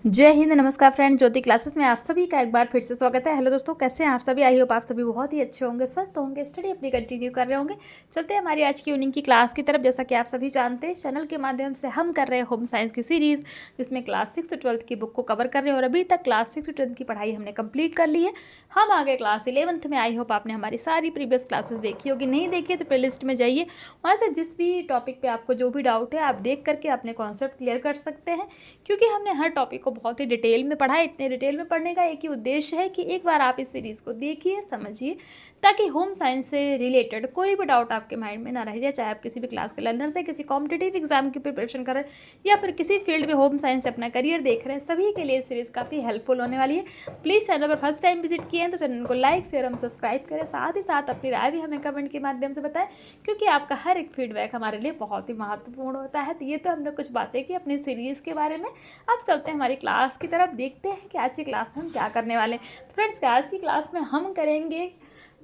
जय हिंद, नमस्कार फ्रेंड। ज्योति क्लासेस में आप सभी का एक बार फिर से स्वागत है। हेलो दोस्तों, कैसे हैं आप सभी? आई होप आप सभी बहुत ही अच्छे होंगे, स्वस्थ होंगे, स्टडी अपनी कंटिन्यू कर रहे होंगे। चलते हैं हमारी आज की इवनिंग की क्लास की तरफ। जैसा कि आप सभी जानते हैं, चैनल के माध्यम से हम कर रहे हैं होम साइंस की सीरीज़, जिसमें क्लास 6 से 12th की बुक को कवर कर रहे हैं। और अभी तक क्लास 6 से 12th की पढ़ाई हमने कंप्लीट कर ली है। हम आ गए क्लास 11th में। आई होप आपने हमारी सारी प्रीवियस क्लासेस देखी होगी। नहीं देखी है तो प्ले लिस्ट में जाइए, वहाँ से जिस भी टॉपिक पर आपको जो भी डाउट है आप देख करके अपने कॉन्सेप्ट क्लियर कर सकते हैं। क्योंकि हमने हर टॉपिक को बहुत ही डिटेल में पढ़ा है। इतने डिटेल में पढ़ने का एक ही उद्देश्य है कि एक बार आप इस सीरीज़ को देखिए, समझिए, ताकि होम साइंस से रिलेटेड कोई भी डाउट आपके माइंड में ना रह जाए। चाहे आप किसी भी क्लास के लर्नर से, किसी कॉम्पिटिटिव एग्जाम की प्रिपरेशन कर रहे हैं, या फिर किसी फील्ड में होम साइंस से अपना करियर देख रहे हैं, सभी के लिए सीरीज़ काफ़ी हेल्पफुल होने वाली है। प्लीज़ चैनल पर फर्स्ट टाइम विजिट किए हैं तो चैनल को लाइक, शेयर एवं सब्सक्राइब करें। साथ ही साथ अपनी राय भी हमें कमेंट के माध्यम से बताएं, क्योंकि आपका हर एक फीडबैक हमारे लिए बहुत ही महत्वपूर्ण होता है। तो ये तो हमने कुछ बातें की अपनी सीरीज़ के बारे में। अब चलते हैं हमारी क्लास की तरफ, देखते हैं कि आज की क्लास में हम क्या करने वाले हैं। तो फ्रेंड्स, आज की क्लास में हम करेंगे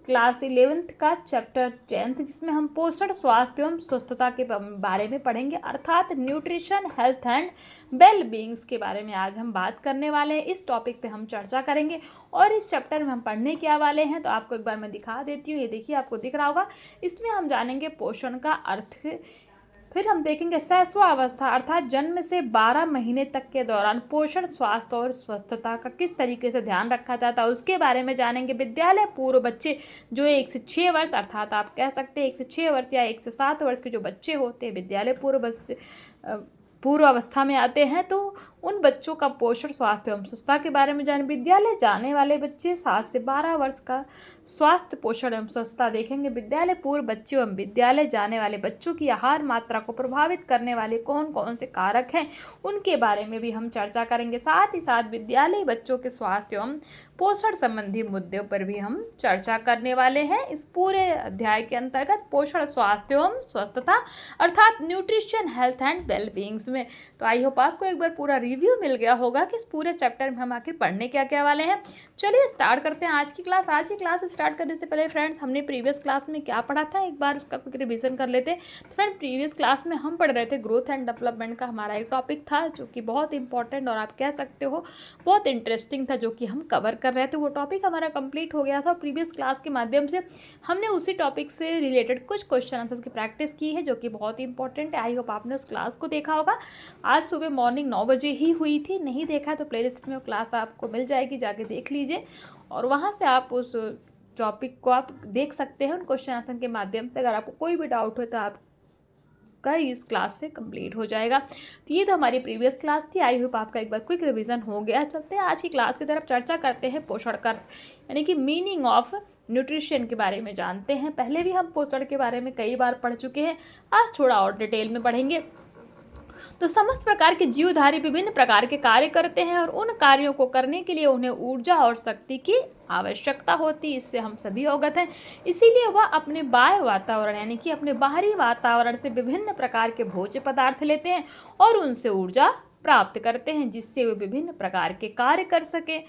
क्लास 11th का चैप्टर 10th, जिसमें हम पोषण, स्वास्थ्य एवं स्वस्थता के बारे में पढ़ेंगे, अर्थात nutrition, health and well beings के बारे में आज हम बात करने वाले हैं। इस टॉपिक पे हम चर्चा करेंगे और इस चैप्टर में हम पढ़ने क्या वाले हैं तो आपको एक बार मैं दिखा देती हूँ। ये देखिए, आपको दिख रहा होगा। इसमें हम जानेंगे पोषण का अर्थ, फिर हम देखेंगे शैशवावस्था अर्थात जन्म से 12 महीने तक के दौरान पोषण, स्वास्थ्य और स्वस्थता का किस तरीके से ध्यान रखा जाता है उसके बारे में जानेंगे। विद्यालय पूर्व बच्चे जो 1 से 6 वर्ष, अर्थात आप कह सकते हैं 1 से 6 वर्ष या 1 से 7 वर्ष के जो बच्चे होते हैं, विद्यालय पूर्व अवस्था में आते हैं, तो उन बच्चों का पोषण, स्वास्थ्य एवं स्वच्छता के बारे में जाने। विद्यालय जाने वाले बच्चे 7 से 12 वर्ष का स्वास्थ्य, पोषण एवं स्वच्छता देखेंगे। विद्यालय पूर्व बच्चों एवं विद्यालय जाने वाले बच्चों की आहार मात्रा को प्रभावित करने वाले कौन कौन से कारक हैं उनके बारे में भी हम चर्चा करेंगे। साथ ही साथ विद्यालय बच्चों के स्वास्थ्य एवं पोषण संबंधी मुद्दों पर भी हम चर्चा करने वाले हैं। इस पूरे अध्याय के अंतर्गत पोषण, स्वास्थ्य एवं स्वस्थता अर्थात न्यूट्रिशन, हेल्थ एंड वेलबींग्स में। तो आई होप आपको एक बार पूरा रिव्यू मिल गया होगा कि इस पूरे चैप्टर में हम आखिर पढ़ने क्या क्या वाले हैं। चलिए स्टार्ट करते हैं आज की क्लास। आज की क्लास स्टार्ट करने से पहले फ्रेंड्स, हमने प्रीवियस क्लास में क्या पढ़ा था एक बार उसका क्विक रिवीजन कर लेते हैं। तो फ्रेंड, प्रीवियस क्लास में हम पढ़ रहे थे ग्रोथ एंड डेवलपमेंट का हमारा एक टॉपिक था, जो कि बहुत इंपॉर्टेंट और आप कह सकते हो बहुत इंटरेस्टिंग था, जो कि हम कवर कर रहे थे। वो टॉपिक हमारा कंप्लीट हो गया था। प्रीवियस क्लास के माध्यम से हमने उसी टॉपिक से रिलेटेड कुछ क्वेश्चन आंसर्स की प्रैक्टिस की है, जो कि बहुत ही इंपॉर्टेंट है। आई होप आपने उस क्लास को देखा होगा। आज सुबह मॉर्निंग 9 बजे ही हुई थी। नहीं देखा तो प्लेलिस्ट में वो क्लास आपको मिल जाएगी, जाके देख लीजिए और वहाँ से आप उस टॉपिक को आप देख सकते हैं उन क्वेश्चन आंसर के माध्यम से। अगर आपको कोई भी डाउट हो तो आप का इस क्लास से कंप्लीट हो जाएगा। तो ये तो हमारी प्रीवियस क्लास थी। आई होप आपका एक बार क्विक रिवीजन हो गया। चलते हैं आज की क्लास की तरफ, चर्चा करते हैं पोषण का यानी कि मीनिंग ऑफ न्यूट्रिशन के बारे में जानते हैं। पहले भी हम पोषण के बारे में कई बार पढ़ चुके हैं, आज थोड़ा और डिटेल में पढ़ेंगे। तो समस्त प्रकार के जीवधारी विभिन्न प्रकार के कार्य करते हैं और उन कार्यों को करने के लिए उन्हें ऊर्जा और शक्ति की आवश्यकता होती है। इससे हम सभी अवगत हैं। इसीलिए वह अपने बाह्य वातावरण यानी कि अपने बाहरी वातावरण से विभिन्न प्रकार के भोज्य पदार्थ लेते हैं और उनसे ऊर्जा प्राप्त करते हैं, जिससे वे विभिन्न प्रकार के कार्य कर सकें।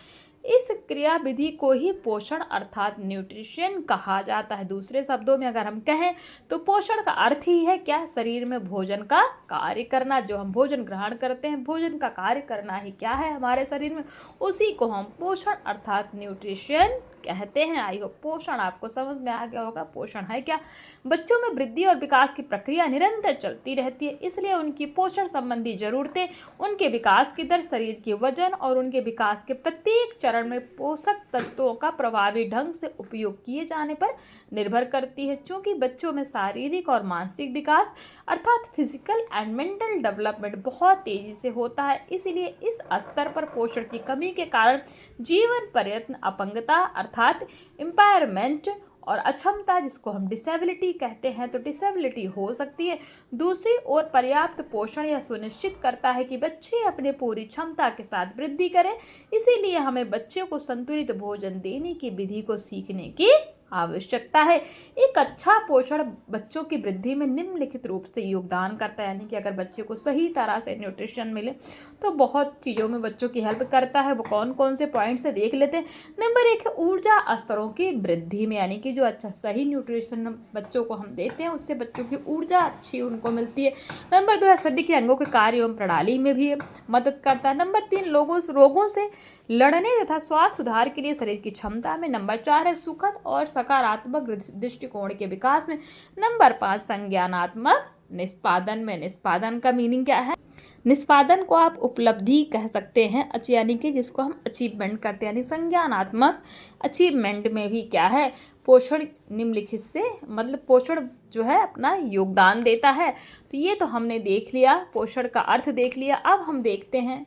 इस क्रिया विधि को ही पोषण अर्थात न्यूट्रिशन कहा जाता है। दूसरे शब्दों में अगर हम कहें तो पोषण का अर्थ ही है क्या? शरीर में भोजन का कार्य करना। जो हम भोजन ग्रहण करते हैं, भोजन का कार्य करना ही क्या है हमारे शरीर में, उसी को हम पोषण अर्थात न्यूट्रिशन कहते हैं। आई होप पोषण आपको समझ में आ गया होगा। पोषण है क्या? बच्चों में वृद्धि और विकास की प्रक्रिया निरंतर चलती रहती है, इसलिए उनकी पोषण संबंधी जरूरतें, उनके विकास की दर, शरीर के वजन और उनके विकास के प्रत्येक चरण में पोषक तत्वों का प्रभावी ढंग से उपयोग किए जाने पर निर्भर करती है। चूंकि बच्चों में शारीरिक और मानसिक विकास अर्थात फिजिकल एंड मेंटल डेवलपमेंट बहुत तेजी से होता है, इसीलिए इस स्तर पर पोषण की कमी के कारण जीवन पर्यंत अपंगता अर्थात इम्पायरमेंट और अक्षमता, जिसको हम डिसेबिलिटी कहते हैं, तो डिसेबिलिटी हो सकती है। दूसरी ओर पर्याप्त पोषण यह सुनिश्चित करता है कि बच्चे अपने पूरी क्षमता के साथ वृद्धि करें। इसीलिए हमें बच्चे को संतुलित भोजन देने की विधि को सीखने की आवश्यकता है। एक अच्छा पोषण बच्चों की वृद्धि में निम्नलिखित रूप से योगदान करता है, यानी कि अगर बच्चे को सही तरह से न्यूट्रिशन मिले तो बहुत चीज़ों में बच्चों की हेल्प करता है। वो कौन कौन से पॉइंट से देख लेते हैं। नंबर 1 है ऊर्जा स्तरों की वृद्धि में, यानी कि जो अच्छा सही न्यूट्रिशन बच्चों को हम देते हैं उससे बच्चों की ऊर्जा अच्छी उनको मिलती है। नंबर 2 है शरीर के अंगों के कार्य एवं प्रणाली में भी मदद करता है। नंबर 3 रोगों से लड़ने तथा स्वास्थ्य सुधार के लिए शरीर की क्षमता में। नंबर 4 है सुखद और सकारात्मक दृष्टिकोण के विकास में। नंबर 5 संज्ञानात्मक निष्पादन में। निष्पादन का मीनिंग क्या है? निष्पादन को आप उपलब्धि कह सकते हैं, यानी कि जिसको हम अचीवमेंट करते हैं, यानी संज्ञानात्मक अचीवमेंट में भी क्या है, पोषण निम्नलिखित से मतलब पोषण जो है अपना योगदान देता है। तो ये तो हमने देख लिया, पोषण का अर्थ देख लिया। अब हम देखते हैं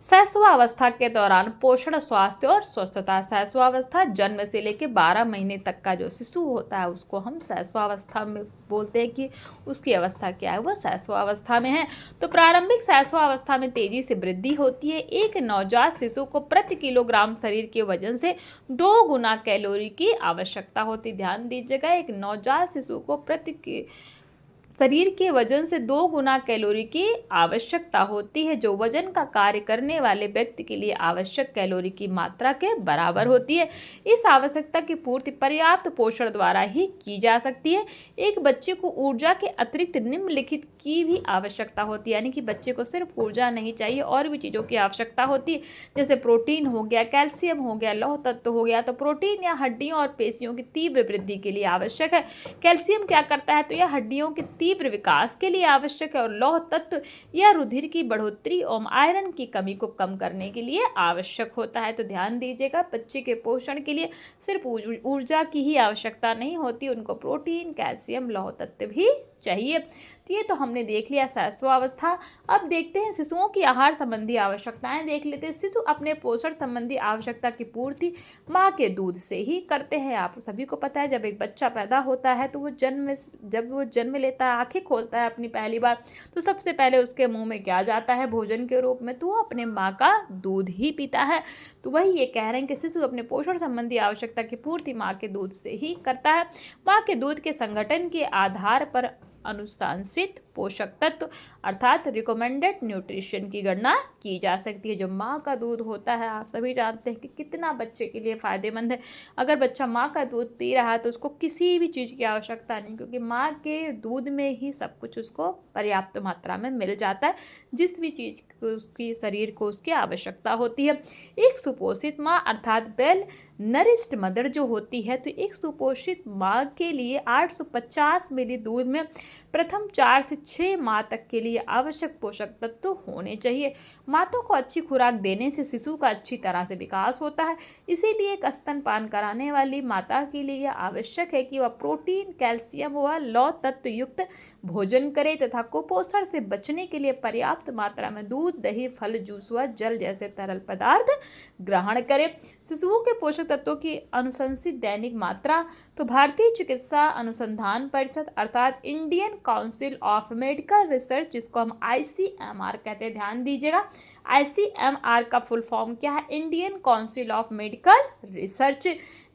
शैशवावस्था के दौरान पोषण, स्वास्थ्य और स्वस्थता। शैशवावस्था जन्म से लेकर 12 महीने तक का जो शिशु होता है उसको हम शैशवावस्था में बोलते हैं कि उसकी अवस्था क्या है, वो शैशवावस्था में है। तो प्रारंभिक शैशवावस्था में तेजी से वृद्धि होती है। एक नवजात शिशु को प्रति किलोग्राम शरीर के वजन से 2 गुना कैलोरी की आवश्यकता होती। ध्यान दीजिएगा, एक नवजात शिशु को शरीर के वजन से 2 गुना कैलोरी की आवश्यकता होती है, जो वजन का कार्य करने वाले व्यक्ति के लिए आवश्यक कैलोरी की मात्रा के बराबर होती है। इस आवश्यकता की पूर्ति पर्याप्त पोषण द्वारा ही की जा सकती है। एक बच्चे को ऊर्जा के अतिरिक्त निम्नलिखित की भी आवश्यकता होती है, यानी कि बच्चे को सिर्फ ऊर्जा नहीं चाहिए, और भी चीज़ों की आवश्यकता होती है, जैसे प्रोटीन हो गया, कैल्शियम हो गया, लौह तत्व हो गया। तो प्रोटीन या हड्डियों और पेशियों की तीव्र वृद्धि के लिए आवश्यक है। कैल्शियम क्या करता है, तो यह हड्डियों की तीव्र विकास के लिए आवश्यक है, और लौह तत्व या रुधिर की बढ़ोतरी एवं आयरन की कमी को कम करने के लिए आवश्यक होता है। तो ध्यान दीजिएगा, बच्चे के पोषण के लिए सिर्फ ऊर्जा की ही आवश्यकता नहीं होती, उनको प्रोटीन, कैल्शियम, लौह तत्व भी चाहिए। तो ये तो हमने देख लिया शैशवावस्था। अब देखते हैं शिशुओं की आहार संबंधी आवश्यकताएं देख लेते हैं। शिशु अपने पोषण संबंधी आवश्यकता की पूर्ति माँ के दूध से ही करते हैं। आप सभी को पता है, जब एक बच्चा पैदा होता है तो जब वो जन्म लेता है, आंखें खोलता है अपनी पहली बार, तो सबसे पहले उसके मुंह में क्या जाता है भोजन के रूप में, तो वो अपने माँ का दूध ही पीता है। तो वही ये कह रहे हैं कि शिशु अपने पोषण संबंधी आवश्यकता की पूर्ति माँ के दूध से ही करता है। माँ के दूध के संगठन के आधार पर अनुशंसित पोषक तत्व अर्थात रिकमेंडेड न्यूट्रिशन की गणना की जा सकती है। जो माँ का दूध होता है, आप सभी जानते हैं कि कितना बच्चे के लिए फ़ायदेमंद है। अगर बच्चा माँ का दूध पी रहा है तो उसको किसी भी चीज़ की आवश्यकता नहीं, क्योंकि माँ के दूध में ही सब कुछ उसको पर्याप्त मात्रा में मिल जाता है, जिस भी चीज़ को उसकी शरीर को उसकी आवश्यकता होती है। एक सुपोषित माँ अर्थात वेल नरिश्ड मदर जो होती है, तो एक सुपोषित माँ के लिए 850 मिली दूध में प्रथम 4 से 6 माह तक के लिए आवश्यक पोषक तत्व होने चाहिए। माताओं को अच्छी खुराक देने से शिशु का अच्छी तरह से विकास होता है। इसीलिए एक स्तनपान कराने वाली माता के लिए यह आवश्यक है कि वह प्रोटीन, कैल्शियम व लौह तत्व युक्त भोजन करे तथा कुपोषण से बचने के लिए पर्याप्त मात्रा में दूध, दही, फल, जूस व जल जैसे तरल पदार्थ ग्रहण करे। शिशुओं के पोषक तत्वों की अनुशंसित दैनिक मात्रा, तो भारतीय चिकित्सा अनुसंधान परिषद अर्थात Indian council of medical research, जिसको हम ICMR कहते हैं, ध्यान दीजिएगा, ICMR का फुल फॉर्म क्या है, Indian council of medical research,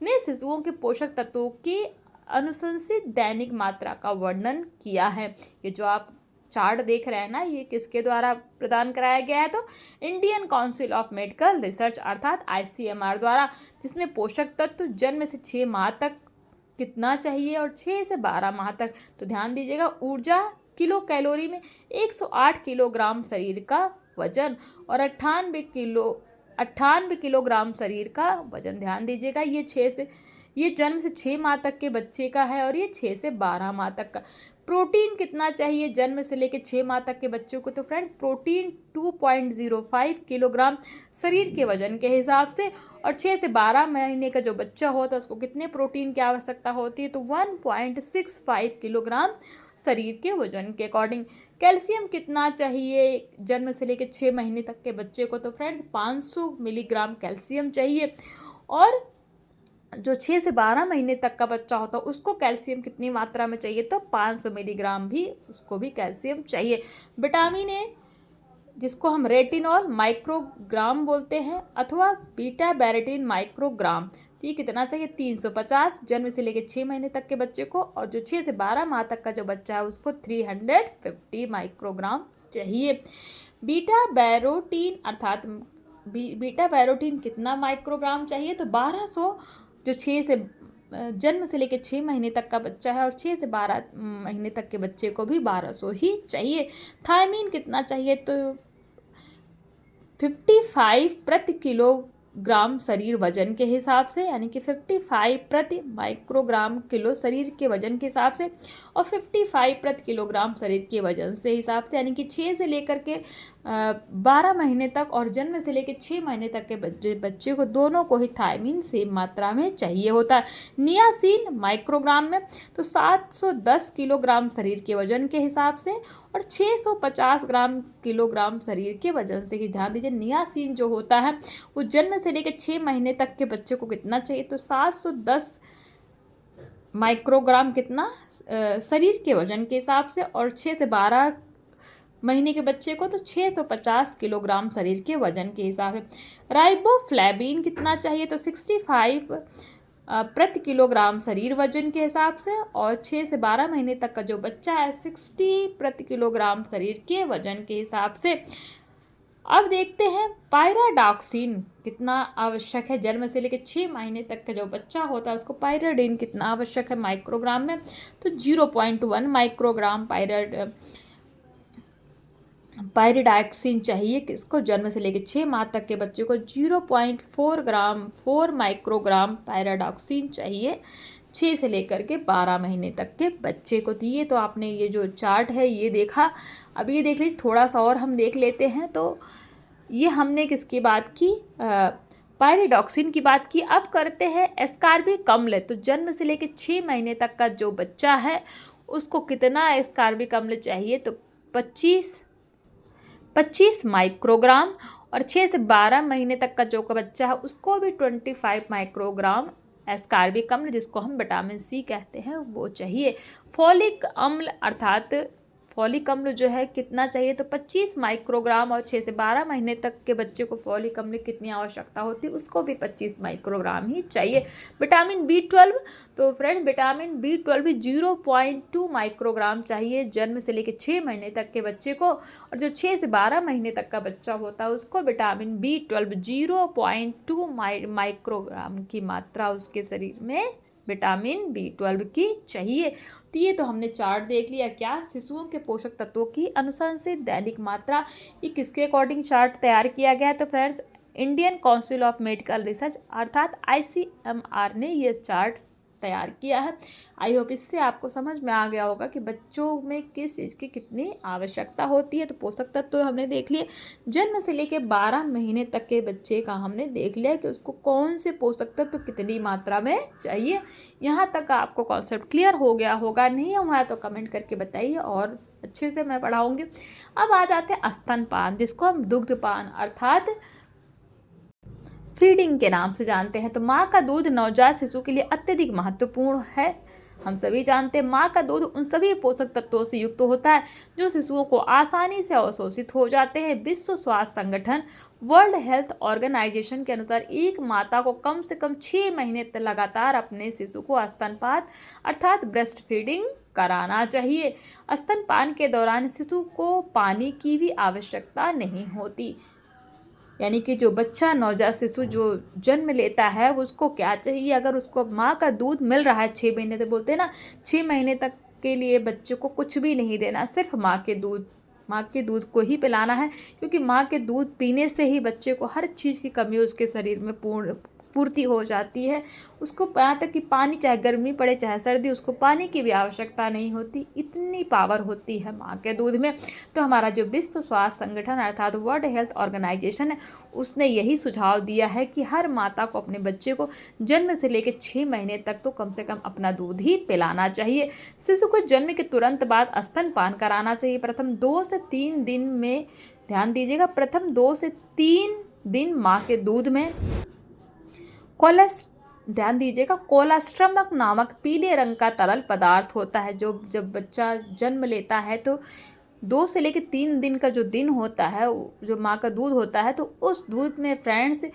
ने शिशुओं के पोषक तत्वों की अनुशंसित दैनिक मात्रा का वर्णन किया है। ये जो आप चार्ट देख रहे हैं ना, ये किसके द्वारा प्रदान कराया गया है, तो Indian council of medical research अर्थात ICMR द्वारा, जिसमें पोषक तत्व जन्म से 6 माह तक कितना चाहिए और 6 से 12 माह तक। तो ध्यान दीजिएगा, ऊर्जा किलो कैलोरी में 108 किलोग्राम शरीर का वजन और 98 किलोग्राम शरीर का वजन। ध्यान दीजिएगा, ये जन्म से 6 माह तक के बच्चे का है और ये 6 से 12 माह तक का। प्रोटीन कितना चाहिए जन्म से लेकर 6 माह तक के बच्चों को, तो फ्रेंड्स प्रोटीन 2.05 किलोग्राम शरीर के वजन के हिसाब से, और 6 से 12 महीने का जो बच्चा होता है उसको कितने प्रोटीन की आवश्यकता होती है, तो 1.65 किलोग्राम शरीर के वजन के अकॉर्डिंग। कैल्शियम कितना चाहिए जन्म से लेकर 6 महीने तक के बच्चे को, तो फ्रेंड्स 500 मिलीग्राम कैल्शियम चाहिए। और जो 6 से 12 महीने तक का बच्चा होता है उसको कैल्शियम कितनी मात्रा में चाहिए, तो 500 मिलीग्राम भी उसको भी कैल्शियम चाहिए। विटामिन ए जिसको हम रेटिनॉल माइक्रोग्राम बोलते हैं, अथवा बीटा बैरेटिन माइक्रोग्राम। तो ये कितना चाहिए? 350 जन्म से लेकर 6 महीने तक के बच्चे को, और जो 6 से 12 माह तक का जो बच्चा है उसको 350 माइक्रोग्राम चाहिए। बीटा बैरोटीन अर्थात बीटा बैरोटीन कितना माइक्रोग्राम चाहिए? तो 1200, जो 6 से जन्म से लेकर 6 महीने तक का बच्चा है और 6 से 12 महीने तक के बच्चे को भी 1200 ही चाहिए। थायमीन कितना चाहिए? तो 55 प्रति किलोग्राम शरीर वजन के हिसाब से, यानी कि 55 प्रति माइक्रोग्राम किलो शरीर के वजन के हिसाब से, और 55 प्रति किलोग्राम शरीर के वजन से हिसाब से, यानी कि 6 से लेकर के 12 महीने तक और जन्म से लेकर 6 महीने तक के बच्चे को दोनों को ही थायमीन सेम मात्रा में चाहिए होता है। नियासिन माइक्रोग्राम में तो 710 किलोग्राम शरीर के वजन के हिसाब से और 650 किलोग्राम शरीर के वजन से ही। ध्यान दीजिए, नियासिन जो होता है वो जन्म से लेकर 6 महीने तक के बच्चे को कितना चाहिए? तो 710 माइक्रोग्राम कितना शरीर के वजन के हिसाब से, और 6 से 12 महीने के बच्चे को तो 650 किलोग्राम शरीर के वजन के हिसाब से। राइबोफ्लेविन कितना चाहिए? तो 65 प्रति किलोग्राम शरीर वजन के हिसाब से, और 6 से 12 महीने तक का जो बच्चा है 60 प्रति किलोग्राम शरीर के वजन के हिसाब से। अब देखते हैं पायराडॉक्सिन कितना आवश्यक है। जन्म से लेकर 6 महीने तक का जो बच्चा होता है उसको पायराडीन कितना आवश्यक है माइक्रोग्राम में? तो 0.1 माइक्रोग्राम पायरिडॉक्सिन चाहिए। किसको? जन्म से लेकर 6 माह तक के बच्चे को 0.4 माइक्रोग्राम पायरिडॉक्सिन चाहिए 6 से लेकर के 12 महीने तक के बच्चे को। तो ये तो आपने ये जो चार्ट है ये देखा। अब ये देख लीजिए, थोड़ा सा और हम देख लेते हैं। तो ये हमने किसकी बात की? पायरिडॉक्सिन की बात की। अब करते हैं एस्कार्बिक अम्ल। तो जन्म से लेकर 6 महीने तक का जो बच्चा है उसको कितना एस्कार्बिक अम्ल चाहिए? तो 25 माइक्रोग्राम, और 6 से 12 महीने तक का जो बच्चा है उसको भी 25 माइक्रोग्राम एस्कार्बिक अम्ल, जिसको हम विटामिन सी कहते हैं, वो चाहिए। फॉलिक अम्ल अर्थात फॉलिक अम्ल जो है कितना चाहिए? तो 25 माइक्रोग्राम, और 6 से 12 महीने तक के बच्चे को फॉलिक अम्ल कितनी आवश्यकता होती है? उसको भी 25 माइक्रोग्राम ही चाहिए। विटामिन B12, तो फ्रेंड विटामिन B12 भी 0.2 माइक्रोग्राम चाहिए जन्म से लेकर 6 महीने तक के बच्चे को, और जो 6 से 12 महीने तक का बच्चा होता है उसको विटामिन B12 0.2 माइक्रोग्राम की मात्रा उसके शरीर में विटामिन B12 की चाहिए। तो ये तो हमने चार्ट देख लिया। क्या? शिशुओं के पोषक तत्वों की अनुशंसित दैनिक मात्रा। ये किसके अकॉर्डिंग चार्ट तैयार किया गया है? तो friends, Indian council of medical research अर्थात ICMR ने ये चार्ट तैयार किया है। आई होप इससे आपको समझ में आ गया होगा कि बच्चों में किस चीज़ की कितनी आवश्यकता होती है। तो पोषक तत्व तो हमने देख लिए। जन्म से लेकर 12 महीने तक के बच्चे का हमने देख लिया कि उसको कौन से पोषक तत्व कितनी मात्रा में चाहिए। यहाँ तक आपको कॉन्सेप्ट क्लियर हो गया होगा। नहीं हुआ तो कमेंट करके बताइए और अच्छे से मैं पढ़ाऊँगी। अब आ जाते हैं स्तनपान, जिसको हम दुग्धपान अर्थात फीडिंग के नाम से जानते हैं। तो माँ का दूध नवजात शिशु के लिए अत्यधिक महत्वपूर्ण है। हम सभी जानते हैं माँ का दूध उन सभी पोषक तत्वों से युक्त होता है जो शिशुओं को आसानी से अवशोषित हो जाते हैं। विश्व स्वास्थ्य संगठन वर्ल्ड हेल्थ ऑर्गेनाइजेशन के अनुसार एक माता को कम से कम 6 महीने तक लगातार अपने शिशु को स्तनपान अर्थात ब्रेस्ट फीडिंग कराना चाहिए। स्तनपान के दौरान शिशु को पानी की भी आवश्यकता नहीं होती। यानी कि जो बच्चा नवजात शिशु जो जन्म लेता है उसको क्या चाहिए? अगर उसको माँ का दूध मिल रहा है 6 महीने तक, बोलते हैं ना 6 महीने तक के लिए बच्चे को कुछ भी नहीं देना, सिर्फ माँ के दूध को ही पिलाना है। क्योंकि माँ के दूध पीने से ही बच्चे को हर चीज़ की कमी उसके शरीर में पूर्ति हो जाती है। उसको यहाँ तक कि पानी, चाहे गर्मी पड़े चाहे सर्दी, उसको पानी की भी आवश्यकता नहीं होती। इतनी पावर होती है माँ के दूध में। तो हमारा जो विश्व स्वास्थ्य संगठन अर्थात वर्ल्ड हेल्थ ऑर्गेनाइजेशन है उसने यही सुझाव दिया है कि हर माता को अपने बच्चे को जन्म से लेकर 6 महीने तक तो कम से कम अपना दूध ही पिलाना चाहिए। शिशु को जन्म के तुरंत बाद स्तनपान कराना चाहिए। प्रथम 2 से 3 दिन में, ध्यान दीजिएगा, प्रथम 2 से 3 दिन माँ के दूध में ध्यान दीजिएगा कोलेस्ट्रम नामक पीले रंग का तरल पदार्थ होता है। जो जब बच्चा जन्म लेता है तो 2 से लेकर 3 दिन का जो दिन होता है, जो माँ का दूध होता है, तो उस दूध में फ्रेंड्स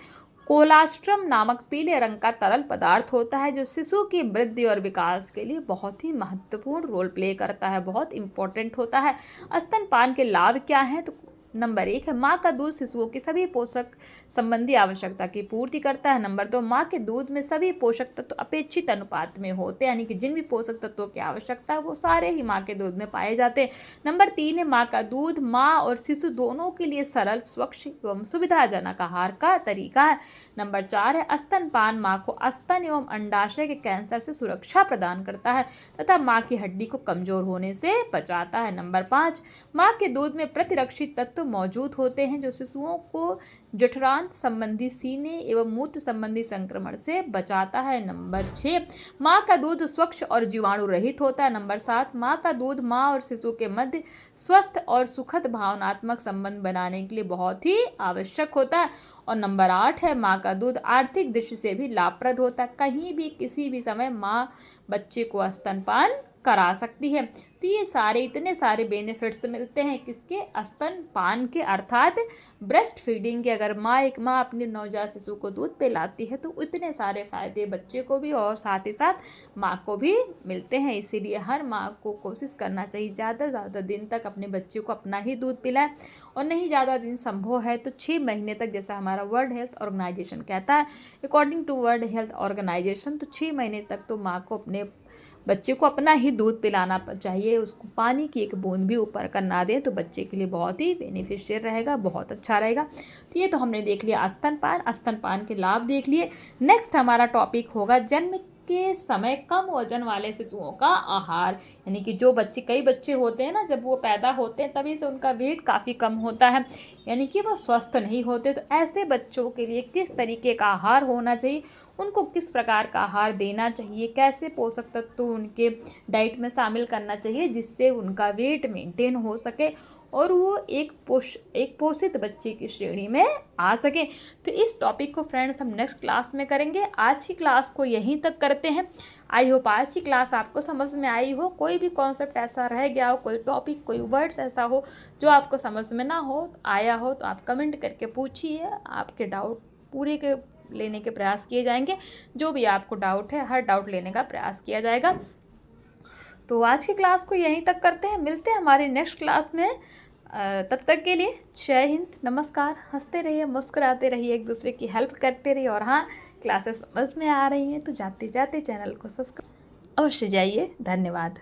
कोलास्ट्रम नामक पीले रंग का तरल पदार्थ होता है, जो शिशु की वृद्धि और विकास के लिए बहुत ही महत्वपूर्ण रोल प्ले करता है, बहुत इंपॉर्टेंट होता है। स्तनपान के लाभ क्या हैं? तो नंबर 1 है, माँ का दूध शिशुओं की सभी पोषक संबंधी आवश्यकता की पूर्ति करता है। नंबर 2, माँ के दूध में सभी पोषक तत्व अपेक्षित अनुपात में होते हैं, यानी कि जिन भी पोषक तत्वों की आवश्यकता है वो सारे ही माँ के दूध में पाए जाते हैं। नंबर 3 है, माँ का दूध माँ और शिशु दोनों के लिए सरल, स्वच्छ एवं सुविधाजनक आहार का तरीका है। नंबर 4 है, स्तनपान माँ को स्तन एवं अंडाशय के कैंसर से सुरक्षा प्रदान करता है तथा माँ की हड्डी को कमजोर होने से बचाता है। नंबर 5, माँ के दूध में प्रतिरक्षी तत्व मौजूद होते हैं, जो शिशुओं को जठरांत संबंधी, सीने एवं मूत्र संबंधी संक्रमण से बचाता है। नंबर 6, माँ का दूध स्वच्छ और जीवाणु रहित होता है। नंबर 7, माँ का दूध माँ और शिशु के मध्य स्वस्थ और सुखद भावनात्मक संबंध बनाने के लिए बहुत ही आवश्यक होता है। और नंबर 8 है, माँ का दूध आर्थिक दृष्टि से भी लाभप्रद होता है। कहीं भी किसी भी समय माँ बच्चे को स्तनपान करा सकती है। तो ये इतने सारे बेनिफिट्स मिलते हैं किसके? स्तनपान के, अर्थात ब्रेस्ट फीडिंग के। अगर माँ अपने नवजात शिशु को दूध पिलाती है तो इतने सारे फ़ायदे बच्चे को भी और साथ ही साथ माँ को भी मिलते हैं। इसीलिए हर माँ को कोशिश करना चाहिए ज़्यादा से ज़्यादा दिन तक अपने बच्चे को अपना ही दूध पिलाएं, और नहीं ज़्यादा दिन संभव है तो 6 महीने तक, जैसा हमारा वर्ल्ड हेल्थ ऑर्गेनाइजेशन कहता है। According to world health organisation तो 6 महीने तक तो माँ को अपने बच्चे को अपना ही दूध पिलाना चाहिए। उसको पानी की एक बूंद भी ऊपर कर ना दें तो बच्चे के लिए बहुत ही बेनिफिशियल रहेगा, बहुत अच्छा रहेगा। तो ये तो हमने देख लिया स्तनपान के लाभ देख लिए। नेक्स्ट हमारा टॉपिक होगा जन्म के समय कम वजन वाले शिशुओं का आहार, यानी कि जो बच्चे, कई बच्चे होते हैं ना, जब वो पैदा होते हैं तभी से उनका वेट काफ़ी कम होता है, यानी कि वो स्वस्थ नहीं होते। तो ऐसे बच्चों के लिए किस तरीके का आहार होना चाहिए, उनको किस प्रकार का आहार देना चाहिए, कैसे पोषक तत्व उनके डाइट में शामिल करना चाहिए जिससे उनका वेट मेंटेन हो सके और वो एक पोषित बच्चे की श्रेणी में आ सके। तो इस टॉपिक को फ्रेंड्स हम नेक्स्ट क्लास में करेंगे। आज की क्लास को यहीं तक करते हैं। आई होप आज की क्लास आपको समझ में आई हो। कोई भी कॉन्सेप्ट ऐसा रह गया हो, कोई टॉपिक, कोई वर्ड्स ऐसा हो जो आपको समझ में ना हो, आया हो, तो आप कमेंट करके पूछिए। आपके डाउट पूरे के लेने के प्रयास किए जाएंगे। जो भी आपको डाउट है, हर डाउट लेने का प्रयास किया जाएगा। तो आज की क्लास को यहीं तक करते हैं, मिलते हैं हमारी नेक्स्ट क्लास में। तब तक के लिए जय हिंद, नमस्कार। हंसते रहिए, मुस्कुराते रहिए, एक दूसरे की हेल्प करते रहिए। और हाँ, क्लासेस समझ में आ रही हैं तो जाते जाते चैनल को सब्सक्राइब अवश्य जाइए। धन्यवाद।